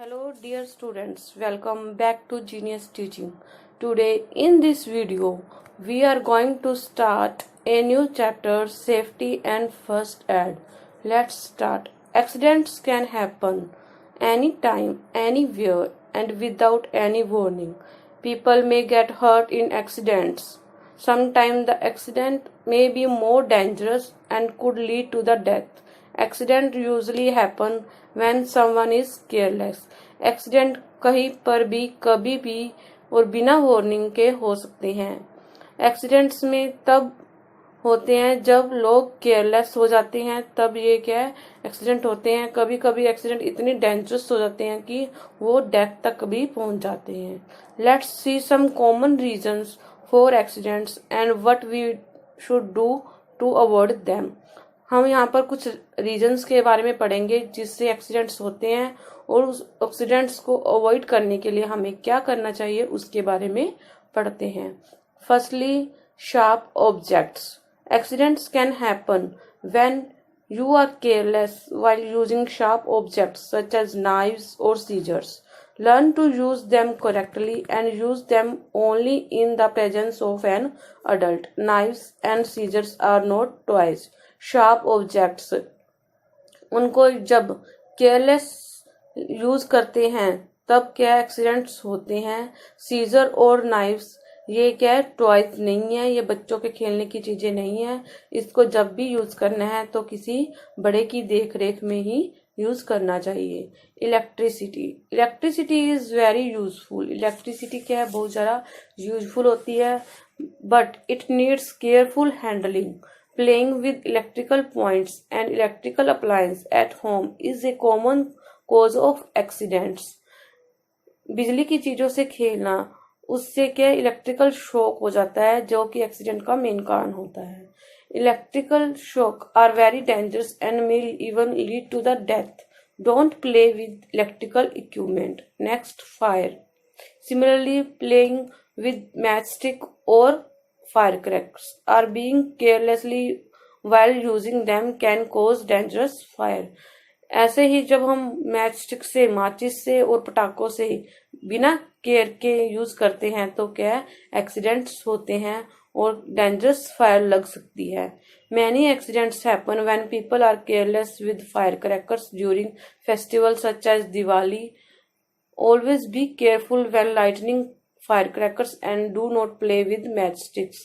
Hello dear students, welcome back to Genius Teaching. Today in this video we are going to start a new chapter, Safety and First Aid. Let's start. Accidents can happen anytime, anywhere and without any warning. People may get hurt in accidents. Sometimes the accident may be more dangerous and could lead to the death. Accident usually happen when someone is careless. Accident कहीं पर भी कभी भी और बिना warning के हो सकते हैं. एक्सीडेंट्स में तब होते हैं जब लोग केयरलेस हो जाते हैं, तब ये क्या है एक्सीडेंट होते हैं. कभी कभी एक्सीडेंट इतने डेंजरस हो जाते हैं कि वो डेथ तक भी पहुंच जाते हैं. Let's see some common reasons for accidents and what we should do to avoid them. हम यहाँ पर कुछ रीजंस के बारे में पढ़ेंगे जिससे एक्सीडेंट्स होते हैं और उस एक्सीडेंट्स को अवॉइड करने के लिए हमें क्या करना चाहिए उसके बारे में पढ़ते हैं. Firstly, sharp objects. Accidents can happen when you are careless while using sharp objects such as knives or scissors. Learn to use them correctly and use them only in the presence of an adult. Knives and scissors are not toys. Sharp objects, उनको जब careless use करते हैं तब क्या accidents होते हैं. Scissor और knifes ये क्या है टॉयज नहीं है, ये बच्चों के खेलने की चीजें नहीं है. इसको जब भी यूज करना है तो किसी बड़े की देख रेख में ही यूज करना चाहिए. Electricity. Electricity is very useful. Electricity क्या है बहुत ज्यादा यूजफुल होती है, but it needs careful handling. Playing with electrical points and electrical appliances at home is a common cause of accidents. बिजली की चीजों से खेलना, उससे क्या इलेक्ट्रिकल शॉक हो जाता है जो कि एक्सीडेंट का मेन कारण होता है. Electrical shock are very dangerous and may even lead to the death. Don't play with electrical equipment. Next, fire. Similarly, playing with matchstick और firecrackers are being carelessly while using them can cause dangerous fire. ऐसे ही जब हम match stick से, माचिस से और पटाखों से बिना केयर के यूज करते हैं तो क्या एक्सीडेंट्स होते हैं और डेंजरस फायर लग सकती है. Many accidents happen when people are careless with firecrackers during festivals such as Diwali. Always be careful when lighting firecrackers and do not play with matchsticks.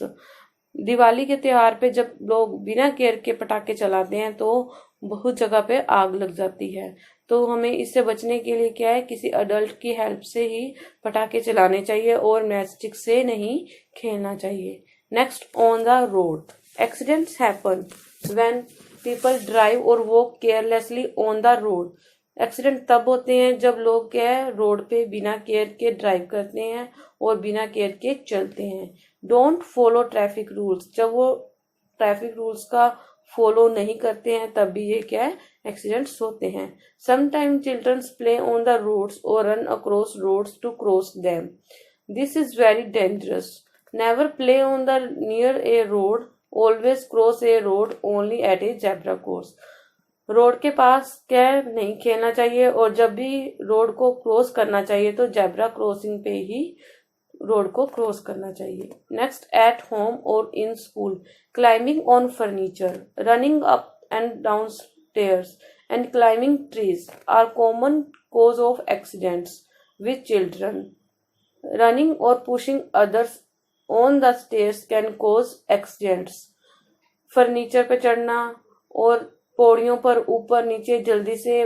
Diwali के त्योहार पे जब लोग बिना केयर के पटाखे चलाते हैं तो बहुत जगह पे आग लग जाती है. तो हमें इससे बचने के लिए क्या है किसी अडल्ट की हेल्प से ही पटाखे चलाने चाहिए और मैचस्टिक से नहीं खेलना चाहिए. Next, on the road. Accidents happen when people drive और walk carelessly on the road. Accident तब होते हैं जब लोग क्या है रोड पे बिना केयर के ड्राइव करते हैं और बिना केयर के चलते हैं. Don't follow traffic rules. जब वो ट्रैफिक रूल्स का फॉलो नहीं करते हैं तब भी ये क्या है एक्सीडेंट्स होते हैं. Sometime childrens play on the roads और run across roads to cross them. This is very dangerous. Never play on the near a road. Always cross a road only at a zebra cross. Road के पास क्या नहीं खेलना चाहिए और जब भी रोड को क्रॉस करना चाहिए तो जेब्रा क्रॉसिंग पे ही रोड को क्रॉस करना चाहिए. नेक्स्ट, एट होम और in school. Climbing on furniture, running up and down stairs and climbing trees are common cause of accidents with children. Running और pushing others on the stairs can cause accidents. Furniture पे चढ़ना और पौड़ियों पर ऊपर नीचे जल्दी से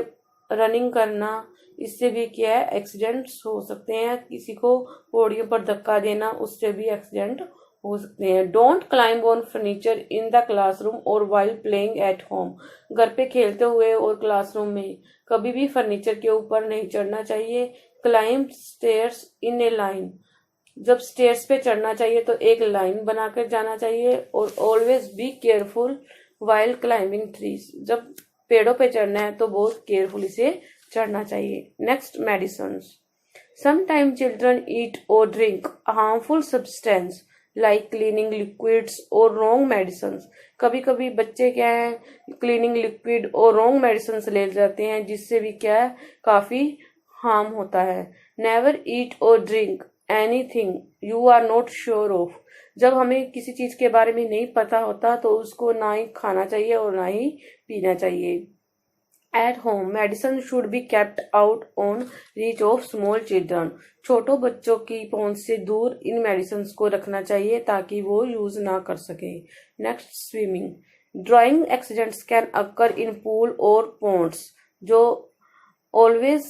रनिंग करना, इससे भी क्या है एक्सीडेंट्स हो सकते हैं. किसी को पौड़ियों पर धक्का देना, उससे भी एक्सीडेंट हो सकते हैं. Don't climb on furniture in the classroom और वाइल प्लेइंग एट होम. घर पे खेलते हुए और क्लासरूम में कभी भी फर्नीचर के ऊपर नहीं चढ़ना चाहिए. क्लाइंब स्टेयर्स इन ए लाइन. जब स्टेयर्स पे चढ़ना चाहिए तो एक लाइन बनाकर जाना चाहिए. और always be careful while climbing trees. जब पेड़ों पे चढ़ना है तो बहुत केयरफुली से चढ़ना चाहिए. Next, medicine. समटाइम चिल्ड्रन ईट और drink harmful substance like cleaning liquids और रॉन्ग मेडिसिन. कभी कभी बच्चे क्या है क्लीनिंग लिक्विड और रॉन्ग मेडिसिन ले जाते हैं जिससे भी क्या है काफी हार्म होता है। नेवर ईट और drink anything you are not sure of. जब हमें किसी चीज के बारे में नहीं पता होता तो उसको ना ही खाना चाहिए और ना ही पीना चाहिए। At home medicine should be kept out on reach of small children. छोटों बच्चों की पहुंच से दूर इन मेडिसिन को रखना चाहिए ताकि वो यूज ना कर सके। Next, swimming. Drawing accidents can occur in pool और पॉन्ड्स। जो always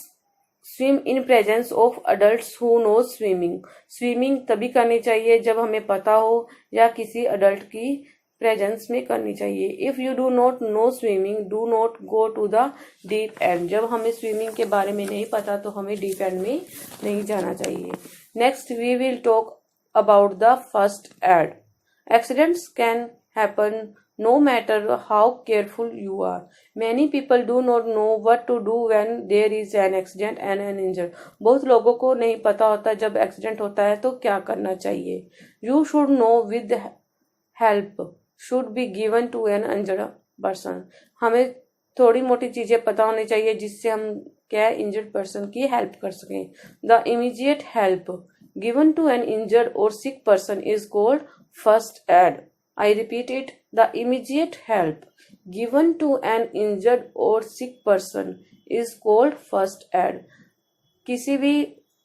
swim in presence of adults who know swimming. Swimming तभी करनी चाहिए जब हमें पता हो या किसी अडल्ट की प्रेजेंस में करनी चाहिए। If you do not know swimming do not go to the deep end. जब हमें स्विमिंग के बारे में नहीं पता तो हमें डीप एंड में नहीं जाना चाहिए। Next we will talk about the first aid. Accidents can happen no matter how careful you are. Many people do not know what to do when there is an accident and an injury. बहुत लोगों को नहीं पता होता जब accident होता है तो क्या करना चाहिए। You should know with help should be given to an injured person. हमें थोड़ी मोटी चीजें पता होनी चाहिए जिससे हम क्या इंजर्ड पर्सन की हेल्प कर सकें। The immediate help given to an injured or sick person is called first aid. I repeat it. The immediate help given to an injured or sick person is called first aid. किसी भी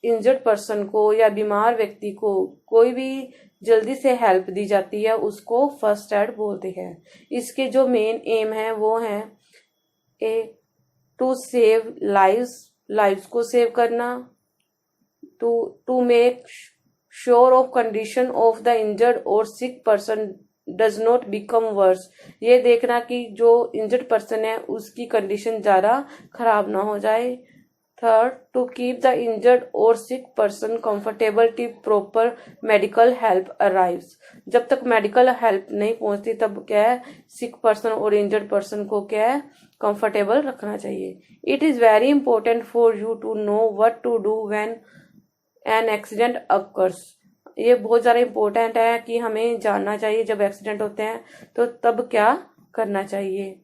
injured person को या बीमार व्यक्ति को कोई भी जल्दी से हेल्प दी जाती है उसको फर्स्ट एड बोलते हैं। इसके जो मेन एम है वो है ए टू सेव लाइव्स को सेव करना, to make sure of condition of the injured और sick person does not become worse. ये देखना कि जो इंजर्ड पर्सन है उसकी कंडीशन ज्यादा खराब ना हो जाए। Third, to keep the injured और sick person comfortable till proper medical help arrives. जब तक मेडिकल हेल्प नहीं पहुंचती तब क्या है सिक पर्सन और इंजर्ड पर्सन को क्या है कंफर्टेबल रखना चाहिए। It is very important for you to know what to do when an accident occurs. ये बहुत ज्यादा इम्पोर्टेंट है कि हमें जानना चाहिए जब एक्सीडेंट होते हैं तो तब क्या करना चाहिए।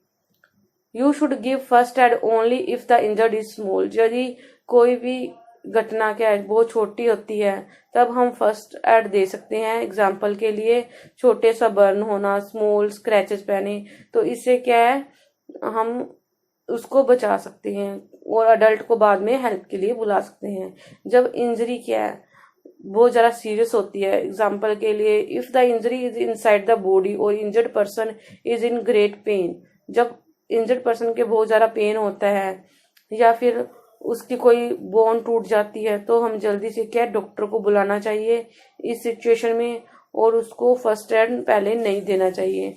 You should give first aid only if the injured is small. यदि कोई भी घटना क्या है बहुत छोटी होती है तब हम फर्स्ट एड दे सकते हैं। एग्जाम्पल के लिए छोटे सा बर्न होना, स्मॉल स्क्रैचेस पहने, तो इससे क्या है हम उसको बचा सकते हैं और अडल्ट को बाद में हेल्प के लिए बुला सकते हैं। जब इंजरी क्या है बहुत ज्यादा सीरियस होती है, एग्जाम्पल के लिए if the injury is inside the body और injured person is in great pain. जब इंजर्ड पर्सन के बहुत ज्यादा पेन होता है या फिर उसकी कोई बोन टूट जाती है तो हम जल्दी से क्या डॉक्टर को बुलाना चाहिए इस सिचुएशन में और उसको फर्स्ट एड पहले नहीं देना चाहिए।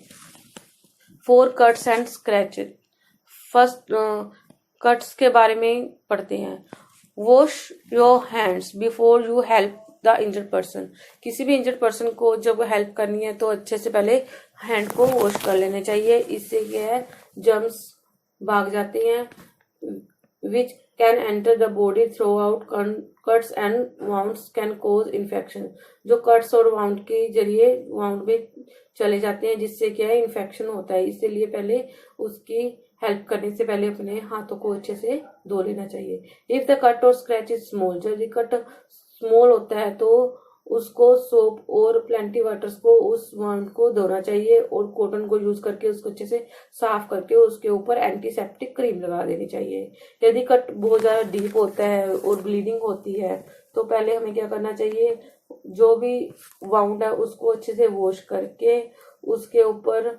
4 cuts and scratches. First cuts के बारे में पढ़ते हैं। Wash your hands before you help the injured person. किसी भी इंजर्ड पर्सन को जब हेल्प करनी है तो अच्छे से पहले हैंड को वॉश कर लेने चाहिए। इससे क्या है जर्म्स भाग जाते हैं which can enter the body throughout. Cuts and wounds can cause infection. जो कट्स और वाउंड के जरिए वाउंड में चले जाते हैं जिससे क्या है इन्फेक्शन होता है। इसलिए पहले उसकी हेल्प करने से पहले अपने हाथों को अच्छे से धो लेना चाहिए। इफ द कट और स्क्रैच इज स्मॉल, यदि कट स्मॉल होता है तो उसको सोप और प्लेंटी वाटर्स को उस वाउंड को धोना चाहिए और कॉटन को यूज करके उसको अच्छे से साफ करके उसके ऊपर एंटीसेप्टिक क्रीम लगा देनी चाहिए। यदि कट बहुत ज्यादा डीप होता है और ब्लीडिंग होती है तो पहले हमें क्या करना चाहिए जो भी वाउंड है उसको अच्छे से वॉश करके उसके ऊपर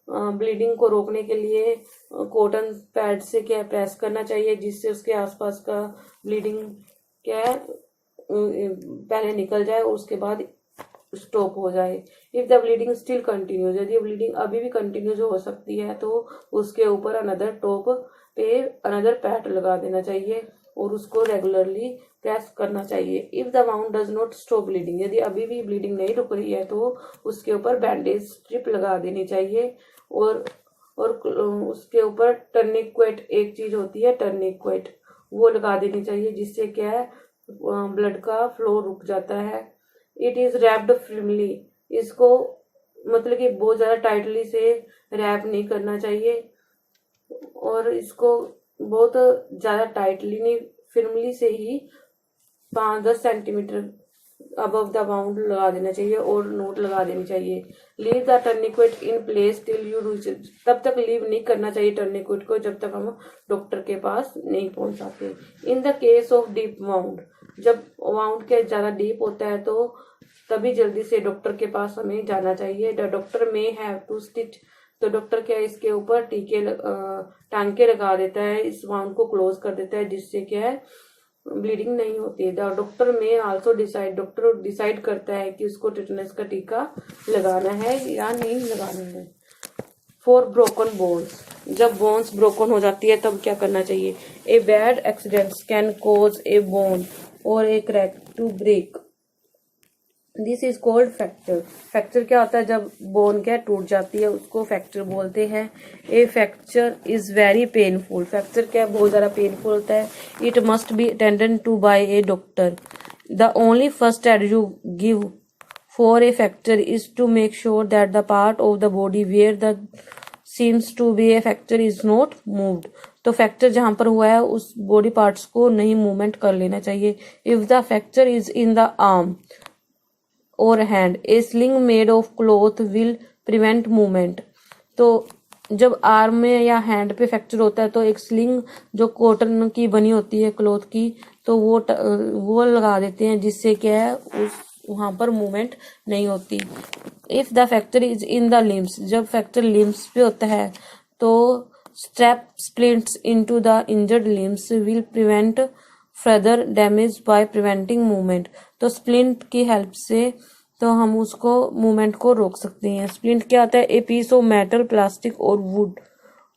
ब्लीडिंग को रोकने के लिए कॉटन पैड से क्या प्रेस करना चाहिए जिससे उसके आसपास का ब्लीडिंग क्या है पहले निकल जाए और उसके बाद स्टॉप हो जाए। If the bleeding still continues, यदि ब्लीडिंग अभी भी कंटिन्यूज हो सकती है तो उसके ऊपर अनदर टॉप पे अनदर पैड लगा देना चाहिए और उसको रेगुलरली प्रेस करना चाहिए। If the wound does not stop bleeding, यदि अभी भी ब्लीडिंग नहीं रुक रही है तो उसके ऊपर बैंडेज स्ट्रिप लगा देनी चाहिए और उसके ऊपर टर्निक्वेट एक चीज होती है टर्निक्वेट वो लगा देनी चाहिए जिससे क्या है ब्लड का फ्लो रुक जाता है। इट इज रैप्ड फर्मली, इसको मतलब कि बहुत ज्यादा टाइटली से रैप नहीं करना चाहिए और इसको बहुत ज्यादा टाइटली नहीं फिल्मली से ही 5-10 सेंटीमीटर अबव द बाउंड लगा देना चाहिए और नोट लगा देनी चाहिए। Leave the tourniquet in place till you reach, तब तक लीव नहीं करना चाहिए टर्निक्वेट को जब तक हम डॉक्टर के पास नहीं पहुंच जाते। In the case of deep wound, जब वाउंड के ज्यादा डीप होता है तो तभी जल्दी से डॉक्टर के पास हमें जाना चाहिए। The doctor may have to stitch, तो डॉक्टर क्या इसके ऊपर टांके लगा देता है, इस वाउंड को क्लोज कर देता है, जिससे क्या है ब्लीडिंग नहीं होती है। द डॉक्टर में आल्सो डिसाइड, डॉक्टर डिसाइड करता है कि उसको टिटनेस का टीका लगाना है या नहीं लगाना है। फॉर ब्रोकन बोन्स, जब बोन्स ब्रोकन हो जाती है तब क्या करना चाहिए। A bad accident can cause a bone और a crack to break, this is called fracture. Fracture क्या होता है, जब बोन क्या टूट जाती है उसको फ्रैक्चर बोलते हैं। A fracture is very painful, fracture क्या बहुत ज्यादा पेनफुल होता है। It must be attended to by a doctor. The only first aid you give for a fracture is to make sure that the part of the body where the seems to be a fracture is not moved, तो fracture जहां पर हुआ है उस body parts को नहीं movement कर लेना चाहिए। If the fracture is in the arm और hand, a sling made of cloth will prevent movement, तो जब आर्म में या हैंड पे फ्रैक्चर होता है तो एक स्लिंग जो कॉटन की बनी होती है क्लॉथ की, तो वो लगा देते हैं, जिससे क्या है उस वहां पर मूवमेंट नहीं होती। If the fracture is in the limbs, जब फ्रैक्चर लिम्स पे होता है तो strap splints into the injured limbs will prevent further damage by preventing movement, तो स्प्लिंट की हेल्प से तो हम उसको मूवमेंट को रोक सकते हैं। स्प्लिंट क्या होता है, a piece of metal, plastic और wood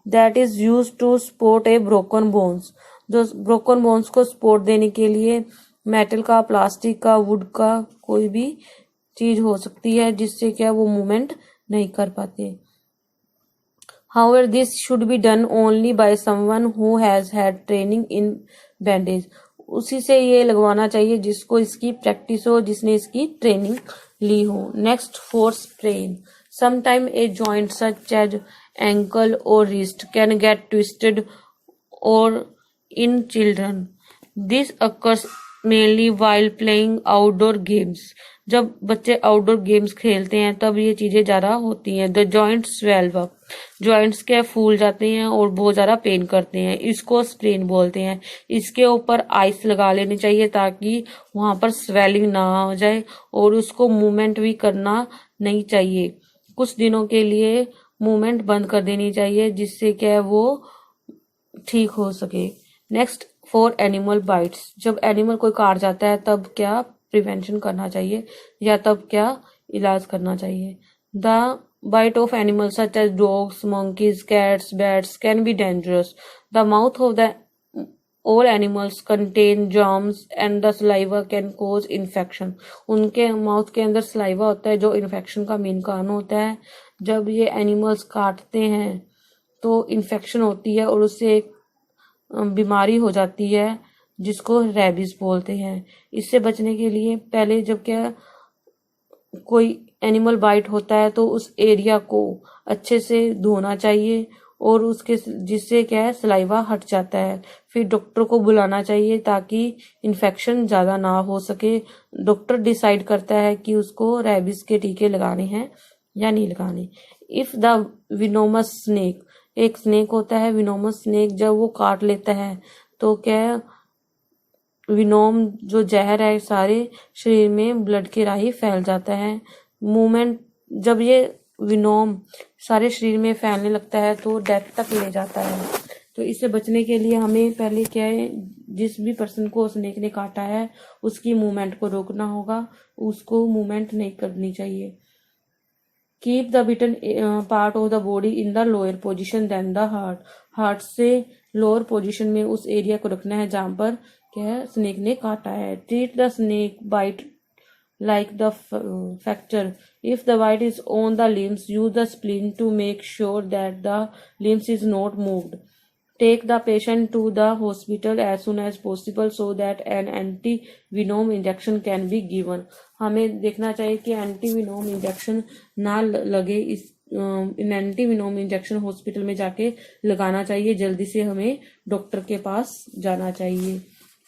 that is use to support a broken bones, जो ब्रोकन बोन्स को सपोर्ट देने के लिए मेटल का, प्लास्टिक का, वुड का कोई भी चीज हो सकती है, जिससे क्या वो मूवमेंट नहीं कर पाते। However, this should be done only by someone who has had training in bandage, उसी से ये लगवाना चाहिए जिसको इसकी प्रैक्टिस हो, जिसने इसकी ट्रेनिंग ली हो। Next, for sprain, sometime a joint such as ankle और रिस्ट कैन गेट ट्विस्टेड और in children, this occurs mainly while playing outdoor games, जब बच्चे आउटडोर गेम्स खेलते हैं तब ये चीजें ज्यादा होती हैं। द जॉइंट स्वेल्व अप, जॉइंट्स क्या फूल जाते हैं और बहुत ज्यादा पेन करते हैं, इसको स्प्रेन बोलते हैं। इसके ऊपर आइस लगा लेनी चाहिए ताकि वहां पर स्वेलिंग ना हो जाए, और उसको मूवमेंट भी करना नहीं चाहिए, कुछ दिनों के लिए मूवमेंट बंद कर देनी चाहिए, जिससे क्या वो ठीक हो सके। नेक्स्ट, फॉर एनिमल बाइट्स, जब एनिमल कोई काट जाता है तब क्या प्रिवेंशन करना चाहिए या तब क्या इलाज करना चाहिए। The bite of animals such as dogs, monkeys, cats, bats can be dangerous. The mouth of the all animals contain germs and the saliva can cause infection. उनके माउथ के अंदर सलाइवा होता है जो इन्फेक्शन का मेन कारण होता है। जब ये एनिमल्स काटते हैं तो इन्फेक्शन होती है और उससे एक बीमारी हो जाती है जिसको रेबीज बोलते हैं। इससे बचने के लिए पहले जब क्या कोई एनिमल बाइट होता है तो उस एरिया को अच्छे से धोना चाहिए और उसके जिससे क्या है सलाइवा हट जाता है। फिर डॉक्टर को बुलाना चाहिए ताकि इन्फेक्शन ज्यादा ना हो सके। डॉक्टर डिसाइड करता है कि उसको रेबीज के टीके लगाने हैं या नहीं लगाने। इफ द विनोमस स्नेक, एक स्नेक होता है विनोमस स्नेक, जब वो काट लेता है तो क्या विनोम जो जहर है सारे शरीर में ब्लड के राही फैल जाता है। मूवमेंट, जब ये विनोम सारे शरीर में फैलने लगता है तो डेथ तक ले जाता है। तो इससे बचने के लिए हमें पहले क्या है, जिस भी पर्सन को स्नेक ने काटा है उसकी मूवमेंट को रोकना होगा, उसको मूवमेंट नहीं करनी चाहिए। Keep the bitten part of the body in the lower position than the heart, heart से लोअर पोजिशन में उस एरिया को रखना है जहां पर क्या है स्नेक ने काटा है। Treat the snake bite like the fracture. If the bite is on the limbs, use the splint to make sure that the limbs is not moved. Take the patient to the hospital as soon as possible so that an anti-venom injection can be given. हमें देखना चाहिए कि anti venom injection ना लगे। इस anti venom injection hospital में जाके लगाना चाहिए। जल्दी से हमें डॉक्टर के पास जाना चाहिए।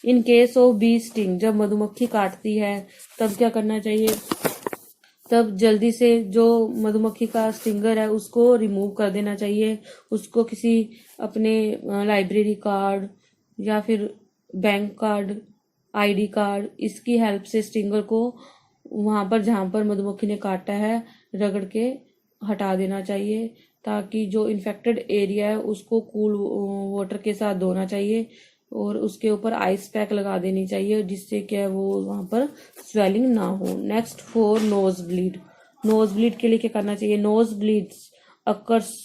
In case of bee sting, जब मधुमक्खी काटती है तब क्या करना चाहिए, तब जल्दी से जो मधुमक्खी का स्टिंगर है उसको रिमूव कर देना चाहिए। उसको किसी अपने लाइब्रेरी कार्ड या फिर बैंक कार्ड, आईडी कार्ड, इसकी हेल्प से स्टिंगर को वहां पर जहां पर मधुमक्खी ने काटा है रगड़ के हटा देना चाहिए, ताकि जो इन्फेक्टेड एरिया है उसको कूल वाटर के साथ धोना चाहिए और उसके ऊपर आइस पैक लगा देनी चाहिए, जिससे क्या वो वहां पर स्वेलिंग ना हो। Next, for nose bleed. Nose bleed के लिए क्या करना चाहिए, nose bleeds occurs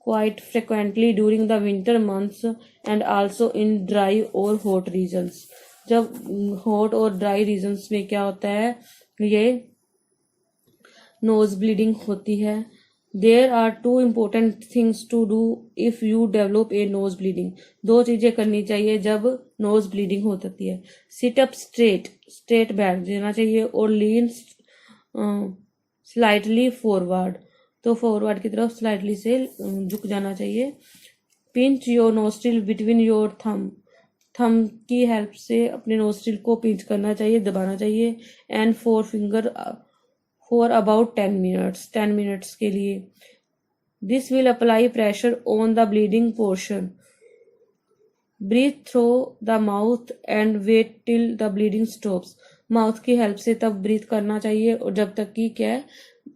quite frequently during the winter months and also in dry or hot regions। जब हॉट और ड्राई रीजन्स में क्या होता है, ये नोज ब्लीडिंग होती है। There are two important things to do if you develop a nose bleeding. दो चीजें करनी चाहिए जब नोज ब्लीडिंग होती है। सिट अप स्ट्रेट, स्ट्रेट बैठ देना चाहिए और लीन स्लाइटली फॉरवर्ड, तो फॉरवर्ड की तरफ स्लाइटली से झुक जाना चाहिए। Pinch your nostril between your थम की हेल्प से अपने नोस्ट्रिल को पिंच करना चाहिए, दबाना चाहिए। And forefinger for about 10 minutes के लिए। This will apply pressure on the bleeding portion. Breathe through the mouth and wait till the bleeding stops. Mouth की हेल्प से तब ब्रीथ करना चाहिए और जब तक कि क्या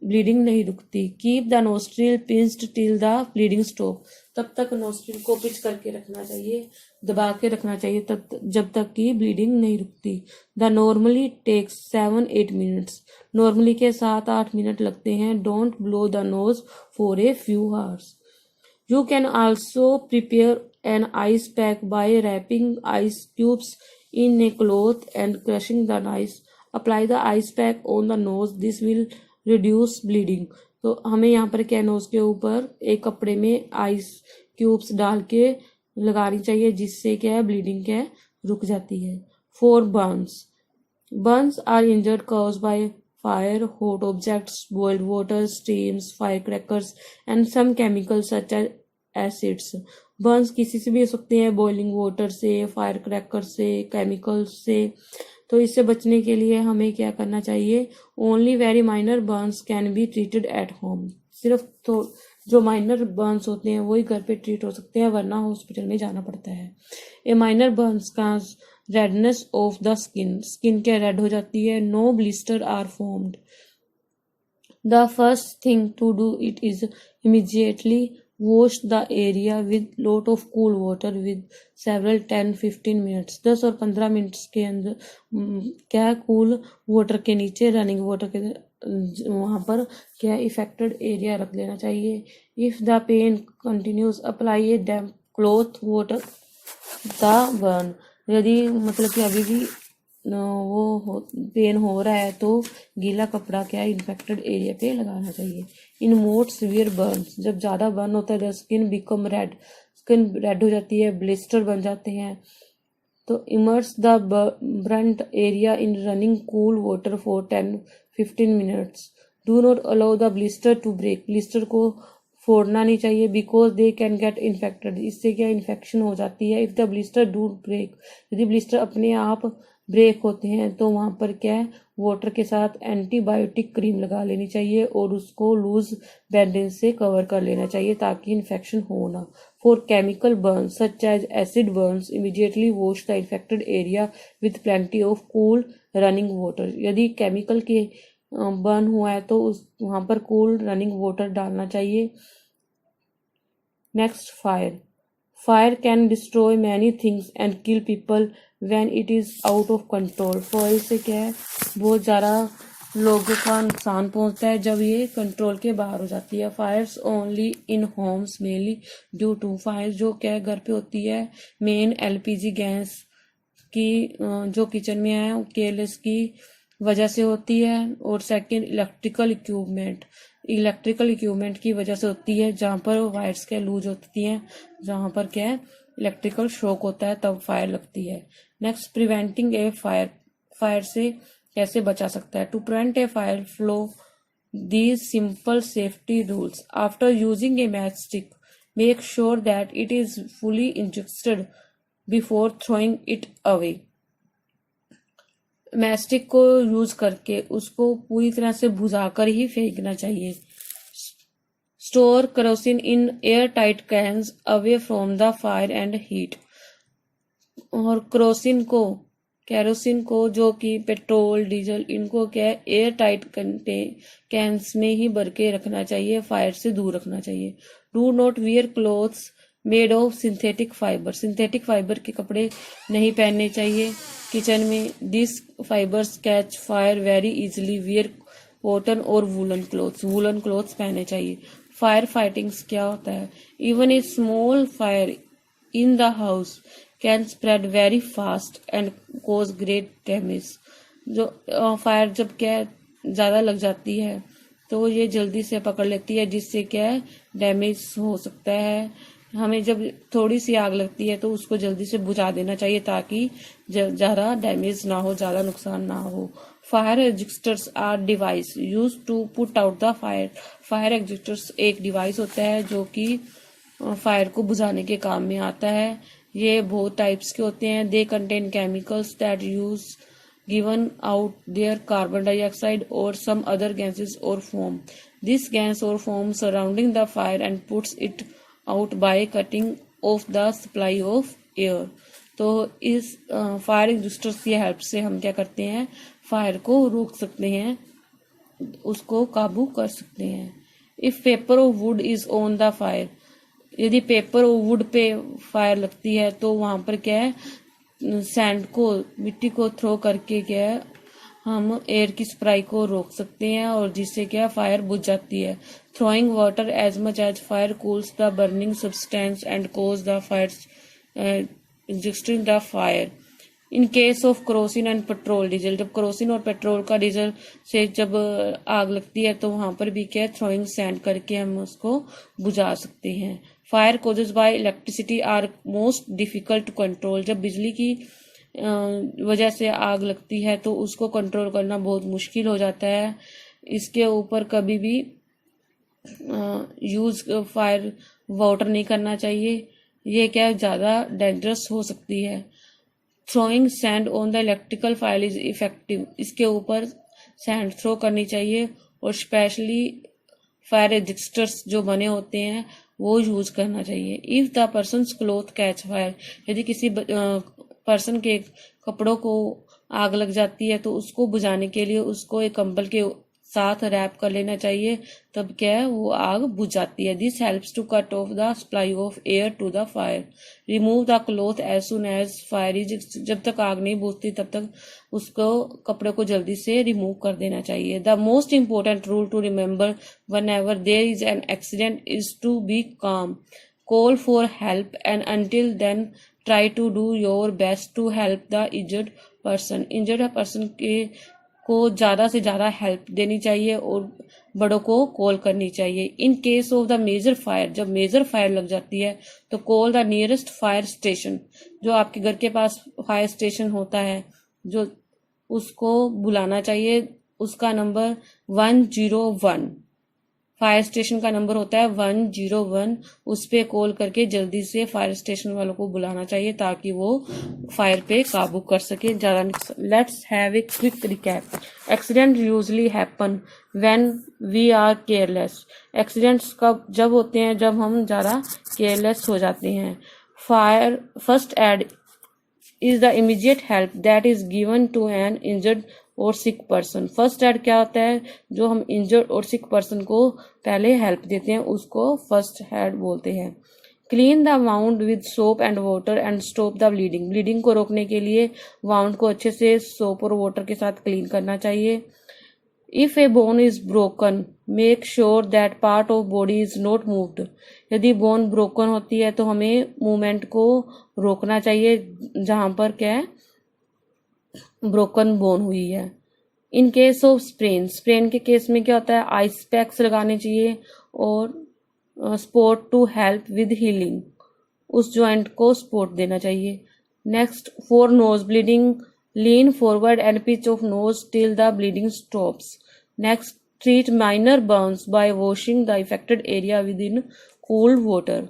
ब्लीडिंग नहीं रुकती। Keep the nostril pinched till the bleeding stop. तब तक नोस्ट्रिल को पिंच करके रखना चाहिए, दबा के रखना चाहिए तब जब तक कि ब्लीडिंग नहीं रुकती। The normally takes 7-8 minutes. Normally के 7-8 मिनट लगते हैं। Don't blow the nose for a few hours. You can also prepare an ice pack by wrapping ice cubes in a cloth and crushing the ice. Apply the ice pack on the nose. This will reduce bleeding. तो हमें यहाँ पर क्या knows के ऊपर एक कपड़े में आइस क्यूब्स डाल के लगानी चाहिए, जिससे क्या है ब्लीडिंग क्या है रुक जाती है। For burns, burns are injured cause by fire, hot objects, boiled water, steams, firecrackers and some chemicals such as acids। Burns किसी से भी हो सकते हैं, बॉइलिंग वाटर से, फायर क्रैकर से, केमिकल्स से। तो इससे बचने के लिए हमें क्या करना चाहिए, only very minor Burns can be treated at home. सिर्फ तो जो माइनर बर्न्स होते हैं वही घर पे ट्रीट हो सकते हैं, वरना हॉस्पिटल में जाना पड़ता है। ए माइनर बर्न्स का redness of the skin, skin क्या रेड हो जाती है। No blister are formed. The first thing to do it is immediately wash the area with lot of cool water with several 10-15 minutes. 10 और 15 minutes के अंदर क्या cool water के नीचे, रनिंग वाटर के वहां पर क्या इफेक्टेड एरिया रख लेना चाहिए। If the pain continues apply a damp cloth water the burn. यदि मतलब कि अभी भी पेन हो रहा है तो गीला कपड़ा क्या इन्फेक्टेड एरिया पे लगाना चाहिए। इन मोर सीवियर बर्न्स, जब ज़्यादा बर्न होता है the skin become red, skin red हो जाती है, ब्लिस्टर बन जाते हैं। तो immerse the burnt area in running cool water for 10-15 minutes. Do not allow the blister to break. Blister को फोड़ना नहीं चाहिए, because they can get infected. इससे क्या इन्फेक्शन हो जाती है। If the blister do break, यदि ब्लिस्टर अपने आप ब्रेक होते हैं तो वहां पर क्या है वाटर के साथ एंटीबायोटिक क्रीम लगा लेनी चाहिए और उसको लूज बैंडेज से कवर कर लेना चाहिए ताकि इन्फेक्शन हो ना। For chemical burns such as acid burns, immediately wash the infected area with plenty of cool running water. यदि केमिकल के बर्न हुआ है तो उस वहां पर कूल रनिंग वाटर डालना चाहिए। Next, fire. Fire can destroy many things and kill people when it is out of control. Fire से क्या है बहुत ज़्यादा लोगों का नुकसान पहुंचता है जब ये कंट्रोल के बाहर हो जाती है। Fires only in homes mainly due to, fire जो क्या है घर पे होती है मेन एलपीजी गैस की जो किचन में है केयरलेस की वजह से होती है। और सेकंड, इलेक्ट्रिकल इक्विपमेंट की वजह से होती है, जहाँ पर वायर्स क्या लूज होती हैं, जहाँ पर क्या है इलेक्ट्रिकल शॉक होता है तब फायर लगती है। Next, preventing a fire. Fire से कैसे बचा सकता है। To prevent a fire flow these simple safety rules. After using a match stick, make sure that it is fully injected before throwing it away. Matchstick को use करके उसको पूरी तरह से बुझाकर ही फेंकना चाहिए. Store kerosene in air tight cans away from the fire and heat. और केरोसिन को जो कि पेट्रोल डीजल इनको क्या है एयर टाइट कैंस में ही भर के रखना चाहिए, फायर से दूर रखना चाहिए. Do not wear clothes made of synthetic fibre के कपड़े नहीं पहनने चाहिए किचन में. This fibres catch fire very easily. Wear cotton और वूलन क्लोथ्स पहनने चाहिए. फायर फाइटिंग्स क्या होता है? Even a small fire in the house can spread very fast and cause great damage. जो फायर जब क्या ज्यादा लग जाती है तो ये जल्दी से पकड़ लेती है, जिससे क्या है डैमेज हो सकता है. हमें जब थोड़ी सी आग लगती है तो उसको जल्दी से बुझा देना चाहिए ताकि ज्यादा डैमेज ना हो, ज्यादा नुकसान ना हो. Fire extinguishers are device use to put out the fire. Fire extinguishers एक डिवाइस होता है जो कि फायर को बुझाने के काम में आता है. ये बहुत टाइप्स के होते हैं. They contain chemicals that use given out there carbon dioxide और सम अदर गैसेस और फोम. दिस गैस और foam surrounding the fire and puts it out by cutting off the supply of air. तो इस fire एग्जिस्टर्स की help से हम क्या करते हैं, फायर को रोक सकते हैं, उसको काबू कर सकते हैं. इफ पेपर और would is on the fire. यदि पेपर और वुड पे फायर लगती है तो वहां पर क्या है सैंड को, मिट्टी को थ्रो करके क्या है हम एयर की सप्लाई को रोक सकते हैं और जिससे क्या फायर बुझ जाती है. Throwing water as much as fire cools the burning substance and cause the fire existing the fire. In case of kerosene and petrol diesel. जब केरोसिन और पेट्रोल का डीजल से जब आग लगती है तो वहां पर भी क्या थ्रोइंग सैंड करके हम उसको बुझा सकते हैं. Fire causes by electricity are most difficult to control. जब बिजली की वजह से आग लगती है तो उसको कंट्रोल करना बहुत मुश्किल हो जाता है. इसके ऊपर कभी भी यूज फायर वाटर नहीं करना चाहिए, ये क्या ज्यादा डेंजरस हो सकती है. Throwing sand on the electrical fire is effective. इसके ऊपर सैंड थ्रो करनी चाहिए और स्पेशली फायर एग्जिस्टर्स जो बने होते हैं वो यूज करना चाहिए. If the persons cloth catch fire. यदि किसी पर्सन के कपड़ों को आग लग जाती है तो उसको बुझाने के लिए उसको एक कंबल के साथ रैप कर लेना चाहिए, तब क्या है वो आग बुझ जाती है. This helps to cut off the supply of air to the fire. Remove the cloth as soon as fire is. जब तक आग नहीं बुझती तब तक उसको कपड़े को जल्दी से रिमूव कर देना चाहिए. The most important rule to remember whenever there is an accident is to be calm. Call for help and until then try to do your best to help the injured person. Injured person को ज्यादा से ज्यादा help देनी चाहिए और बड़ों को call करनी चाहिए. In case of the major fire. जब मेजर फायर लग जाती है तो call the nearest fire station. जो आपके घर के पास फायर स्टेशन होता है जो उसको बुलाना चाहिए. उसका नंबर 101. फायर स्टेशन का नंबर होता है 101. उस पे कॉल करके जल्दी से फायर स्टेशन वालों को बुलाना चाहिए ताकि वो फायर पे काबू कर सके. ज्यादा let's have a quick recap. Accident usually happen when we are careless. Accidents कब जब होते हैं जब हम ज्यादा केयरलेस हो जाते हैं. Fire first aid is the immediate help that is given to an injured और सिक पर्सन. फर्स्ट एड क्या होता है, जो हम इंजर्ड और सिक पर्सन को पहले हेल्प देते हैं उसको फर्स्ट एड बोलते हैं. Clean the wound with soap and water and stop the bleeding. Bleeding को रोकने के लिए वाउंड को अच्छे से सोप और वाटर के साथ क्लीन करना चाहिए. If A bone is broken make sure that part of body is not moved. यदि बोन ब्रोकन होती है तो हमें मूवमेंट को रोकना चाहिए जहां पर क्या है ब्रोकन बोन हुई है. In case of sprain. Sprain के केस में क्या होता है आइस पैक्स लगाने चाहिए और support to help with healing. उस जॉइंट को सपोर्ट देना चाहिए. Next for nose bleeding lean forward and pinch of nose till the bleeding stops. Next treat minor burns by washing the affected area with in cool water.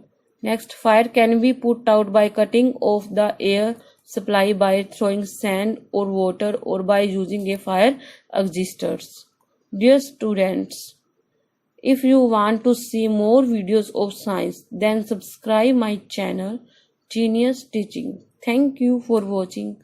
Next, fire can be put out by cutting off the air supply, by throwing sand or water, or by using a fire extinguisher. Dear students, if you want to see more videos of science, then subscribe my channel Genius Teaching. Thank you for watching.